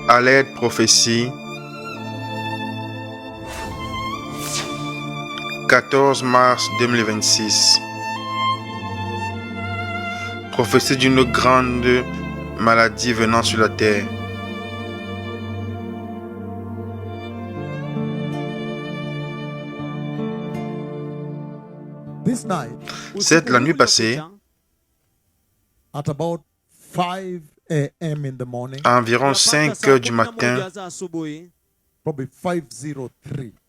Alerte prophétie, 14 mars 2026. Prophétie d'une grande maladie venant sur la terre. C'est la nuit passée, à environ 5 heures du matin,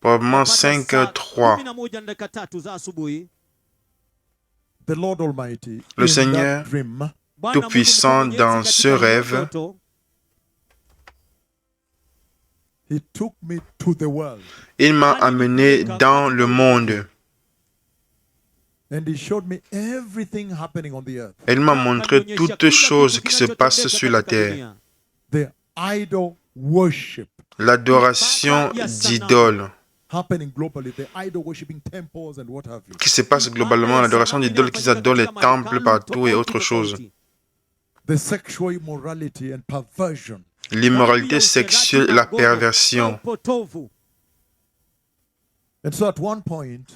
probablement 5h03, le Seigneur Tout-Puissant, dans ce rêve, il m'a amené dans le monde. Il m'a montré toutes choses qui se passent sur la terre. L'adoration d'idoles qui se passe globalement, l'adoration d'idoles qui adorent les temples partout et autre chose. L'immoralité sexuelle et la perversion.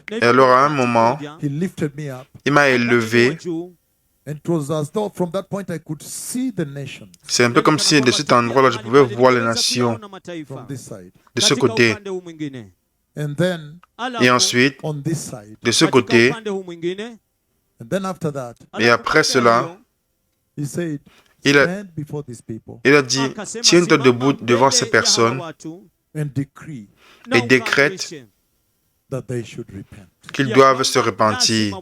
Et alors à un moment, il m'a élevé. C'est un peu comme si de cet endroit-là, je pouvais voir les nations de ce côté. Et ensuite, de ce côté. Et après cela, il a dit, tiens-toi debout devant ces personnes et décrète qu'ils doivent se repentir.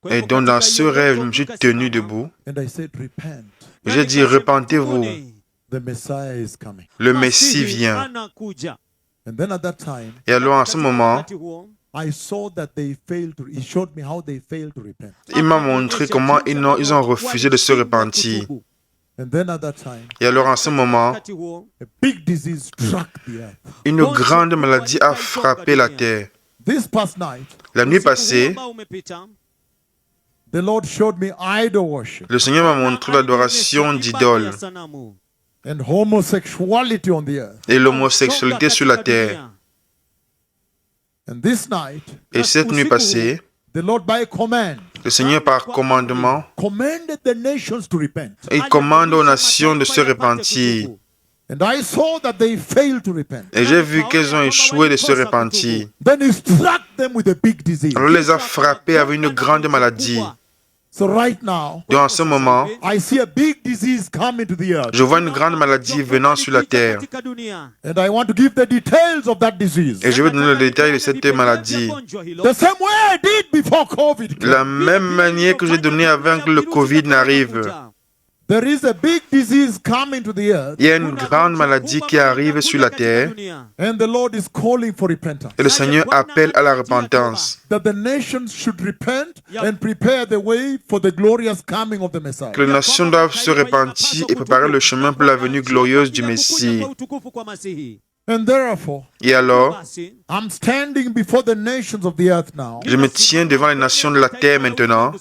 Et donc dans ce rêve, je me suis tenu debout. J'ai dit, repentez-vous. Le Messie vient. Et alors en ce moment, il m'a montré comment ils ont refusé de se repentir. Et alors en ce moment, une grande maladie a frappé la terre. La nuit passée, le Seigneur m'a montré l'adoration d'idoles et l'homosexualité sur la terre. Et cette nuit passée, le Seigneur par commandement, il commande aux nations de se repentir. Et j'ai vu qu'elles ont échoué de se repentir. Alors il les a frappés avec une grande maladie. Donc en ce moment, je vois une grande maladie venant sur la terre. Et je vais donner le détail de cette maladie. La même manière que j'ai donné avant que le Covid n'arrive. Il y a une grande maladie qui arrive sur la terre et le Seigneur appelle à la repentance. Que les nations doivent se repentir et préparer le chemin pour la venue glorieuse du Messie. Et alors, je me tiens devant les nations de la terre maintenant,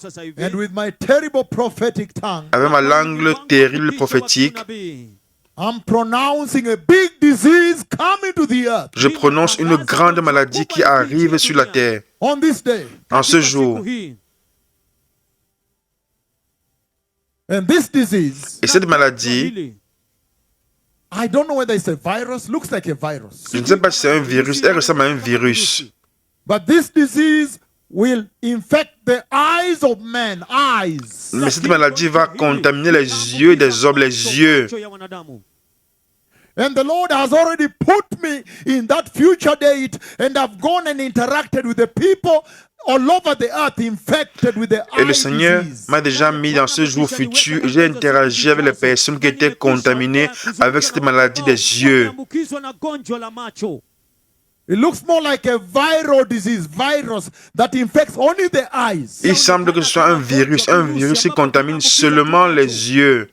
avec ma langue terrible prophétique. Je prononce une grande maladie qui arrive sur la terre en ce jour. Et cette maladie, je ne sais pas si c'est un virus, elle ressemble à un virus. Mais cette maladie va contaminer les yeux des hommes, les yeux. And the Lord has already put me in that future date, and I've gone and interacted with the people all over the earth infected with the Et le Seigneur m'a déjà mis dans ce jour futur. J'ai interagi avec les personnes qui étaient contaminées avec cette maladie des yeux. It looks more like a viral disease, virus that infects only the eyes. Il semble que ce soit un virus qui contamine seulement les yeux.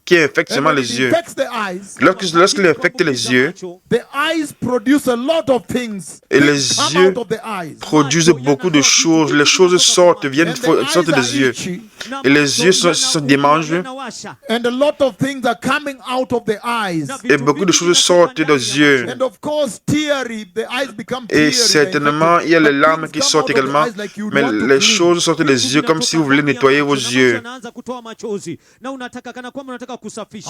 qui infecte And seulement when les it yeux. infects the eyes, Lorsqu'il infecte les yeux, the eyes produce a lot of things. et Things les come yeux out of the eyes. produisent beaucoup de choses. Les choses sortent, And the sortent eyes are des yeux. itchy. Et les yeux se démangent. And a lot of things are coming out of the eyes. Et beaucoup de choses sortent des yeux. And of course, teary, the eyes become Et teary. certainement, il y a les But larmes things qui come sortent out of the également. eyes like you'd Mais want to les clean. choses sortent des yeux comme si vous voulez nettoyer vos yeux.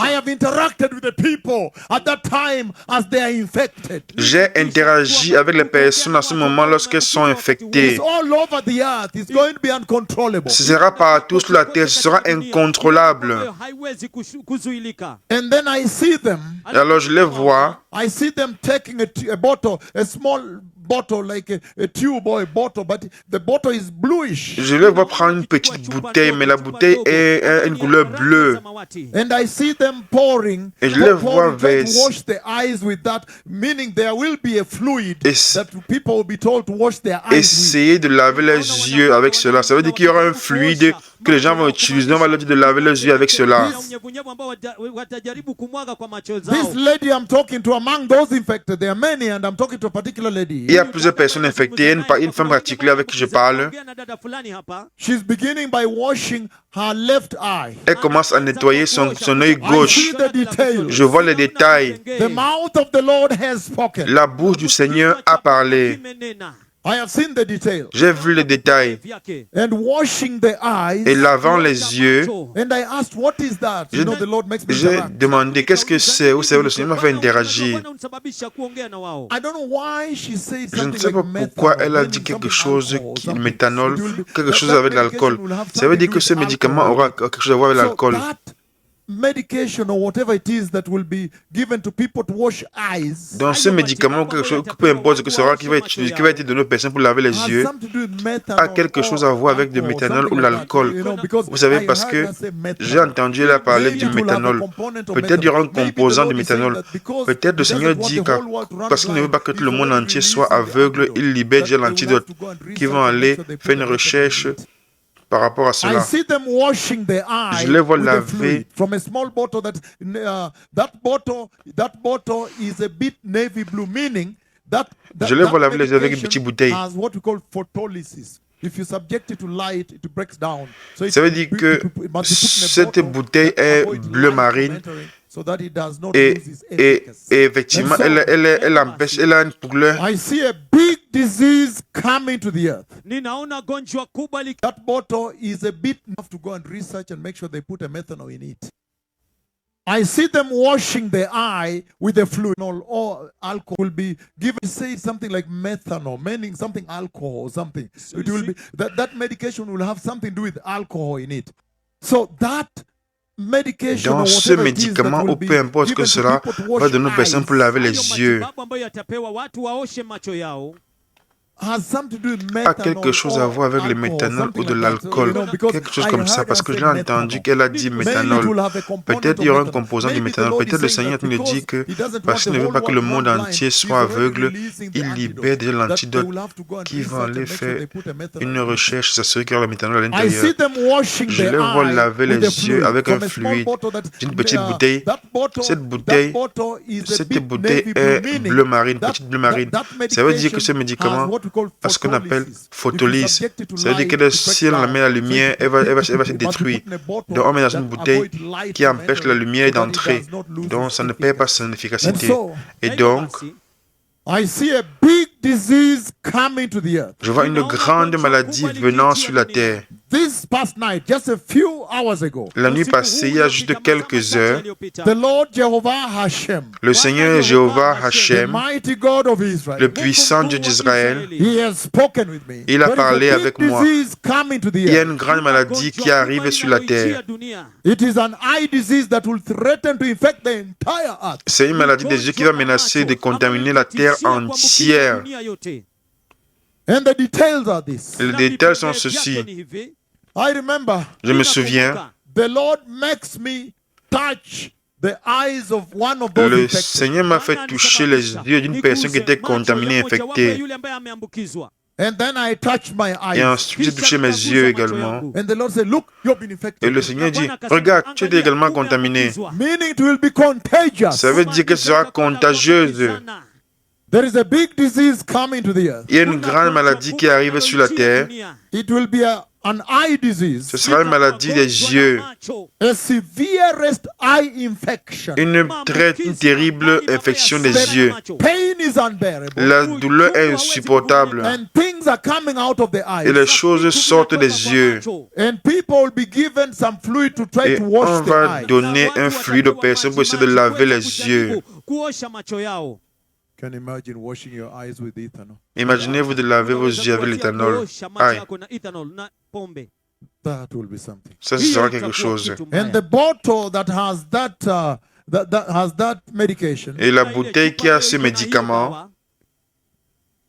I have interacted with the people at that time as they are infected. J'ai interagi avec les personnes à ce moment lorsqu'elles sont infectées. It's all over the earth. It's going to be uncontrollable. Ce sera partout sur la terre, ce sera incontrôlable. And then I see them. Et alors je les vois, I see them taking a bottle, a small bottle, like a tube or a bottle, but the bottle is bluish. je les vois prendre une petite bouteille, mais la bouteille est une couleur bleue. And I see them pouring, Et je les vois trying to vers- wash their eyes with that, meaning there will be a fluid Et- that people will be told to wash their eyes with. Essayer de laver les yeux avec cela. Ça veut dire qu'il y aura un fluide que les gens vont utiliser. On va leur dire de laver les yeux avec cela. This lady I'm talking to, among those infected, there are many, and I'm talking to a particular lady. Il y a plusieurs personnes infectées. Une femme particulière avec qui je parle. She's beginning by washing her left eye. Elle commence à nettoyer son œil I gauche. see the details. Je vois les détails. The mouth of the Lord has spoken. La bouche du Seigneur a parlé. I have seen the details. J'ai vu les détails. And washing the Et eyes. lavant les yeux, And I asked, what is that? You know, the Lord makes me j'ai interact. demandé qu'est-ce que c'est. Vous savez, le Seigneur m'a fait interagir. I don't know why she said Je ne something sais pas like pourquoi methanol, elle a meaning dit quelque something chose, alcohol, something. méthanol, It will be- quelque that- chose that avec de l'alcool. medication will have Ça veut something dire to que do ce with médicament alcohol. aura quelque chose à voir avec So l'alcool. that medication or whatever it is that will be given to people to wash eyes Donc ce médicament, quelque chose, peu importe ce que ce sera, qui va être donné aux personnes pour laver les has yeux, something to do with methanol a quelque chose à voir avec du alcohol, méthanol something ou like that, l'alcool. you know, because Vous savez, I parce heard que her say methanol. j'ai entendu elle parler Maybe du it will have a méthanol. component of Peut-être il y aura un methanol. Maybe the composant Lord de is saying méthanol. that because Peut-être le he Seigneur doesn't dit want the whole world to run parce qu'il ne veut pas que blind, tout le monde he's already entier soit releasing the aveugle, antidote, il libère déjà that they will l'antidote have to go and qui research vont and aller make sure they faire put une the recherche methanol in it. par rapport à I cela. see them washing their eye Je les vois with a laver. fluid from a small bottle that bottle is a bit navy blue, meaning that Je les vois that laver les yeux avec une medication petite bouteille. has what we call photolysis. If you subject it to light, it breaks down. So Ça veut dire que it must be put in a cette bottle bouteille that est avoids bleu light marine from entering so that it does not et, lose its et, efficacy. et effectivement, And so- elle empêche, elle a une couleur. I see a big disease coming to the earth. Ninaona gonjwa kubwa That bottle is a bit enough to go and research and make sure they put a methanol in it. I see them washing the eye with the fluid or alcohol will be given. Say something like methanol, meaning something alcohol or something. It will be that medication will have something to do with alcohol in it. So that medication or Dans ce whatever it is that médicament, will ou be peu importe ce que given to cela, people to va wash donner aux personnes pour laver hayo les yeux. matibabu ambayo yatapewa watu waoshe macho yao has something to do with A methanol quelque chose à or voir avec le alcohol, méthanol something ou de like that. So, l'alcool. you know, because Quelque chose I comme ça, heard parce her que say je l'ai entendu methanol. qu'elle a dit Maybe it méthanol. will have a component Peut-être of il y aura un methanol. composant de Maybe the méthanol. Lord is Peut-être le saying Seigneur that nous dit because que he doesn't parce want qu'il ne the veut pas whole que le world monde to run blind, entier he's soit already aveugle, releasing the il antidote libère déjà that they l'antidote will have to go and qui va research aller and make sure faire they put a methanol une in it. recherche, s'assurer qu'il y aura le méthanol à I l'intérieur. see them washing Je their les vois eye laver with les a yeux fluid avec un from a small fluide bottle that d'une petite bouteille. that bottle, Cette bouteille, that bottle is a cette bit bouteille navy blue, est meaning bleu marine, that- petite bleu marine. that Ça veut dire que ce medication médicament has what we call a ce qu'on appelle photolysis. If you photolyse. subject it to Ça veut dire light, que it si breaks on la down. met à la So lumière, it- elle va se it must be détruire. put in a bottle Donc on met dans that une bouteille avoid light qui from empêche la entering lumière so that it d'entrer. does not lose Donc its ça ne perd pas efficacy. son And efficacité. so, Et Hivyo donc, basi, I see a big disease coming to the earth. je vois une grande maladie venant sur la terre. This past night, just a few hours ago, La nuit usiku passée, il y a juste uliopita, masaa quelques machache heures, yaliyopita, the Lord Jehovah Hashem, le Seigneur Jéhovah the Hachem, mighty God of Israel, le puissant Dieu d'Israël, He has spoken with me. Il a There is parlé a big avec moi. disease coming to the il y a earth. une grande maladie qui arrive sur la terre. It is an eye disease that will threaten to infect the entire earth. C'est une maladie des yeux qui va menacer de contaminer la terre entière. And the details are this. Les détails sont ceux-ci. I remember Je me souviens, the Lord makes me touch the eyes of one of those le infected. Seigneur m'a fait toucher les yeux d'une personne qui était contaminée, infectée. And then I touched my Et eyes. ensuite, j'ai touché mes yeux également. And the Lord said, look, you've been Et infected. le Seigneur dit, regarde, tu es également contaminé. Meaning it will be contagious. Ça veut dire que ce sera contagieuse. There is a big disease coming to the earth. Il y a une grande maladie qui arrive sur la terre. It will be an eye disease. Ce sera une maladie des yeux. A severest eye infection. Une terrible infection des yeux. Pain is unbearable. La douleur est insupportable. And things are coming out of the Et les eyes. choses sortent des yeux. And people will be given some fluid to try Et to wash on the va eyes. donner un fluide aux personnes pour essayer de laver les yeux. Can you imagine washing your eyes with ethanol? Imaginez-vous de laver vos yeux avec l'éthanol. Aïe, That will be something. ça sera quelque chose. And the bottle that has that medication Et la bouteille qui a ce médicament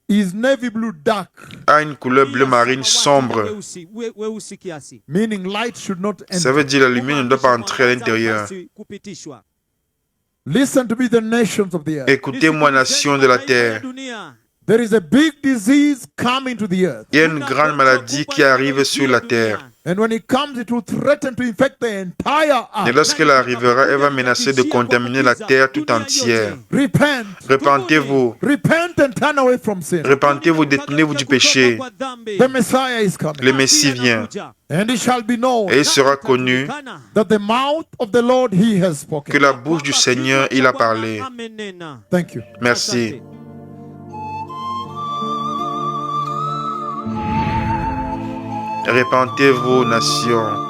is navy blue dark, a une couleur bleu marine sombre. meaning light should not Ça enter. veut dire la lumière ne doit pas entrer à l'intérieur. Listen to me, the nations of the earth. Écoutez-moi, nation de la terre. There is a big disease coming to the earth. Il y a une grande maladie qui arrive sur la terre. And when it comes, it will threaten to infect the entire Et earth. lorsqu'elle arrivera, elle va menacer de contaminer la terre tout entière. Repent. Repentez-vous. Repent and turn away from sin. Repentez-vous, détournez-vous du péché. The Messiah is coming. Le Messie vient. And it shall be known Et il sera connu that the mouth of the Lord he has que spoken. la bouche du Seigneur, il a parlé. Thank you. Merci. Repentez-vous, nations.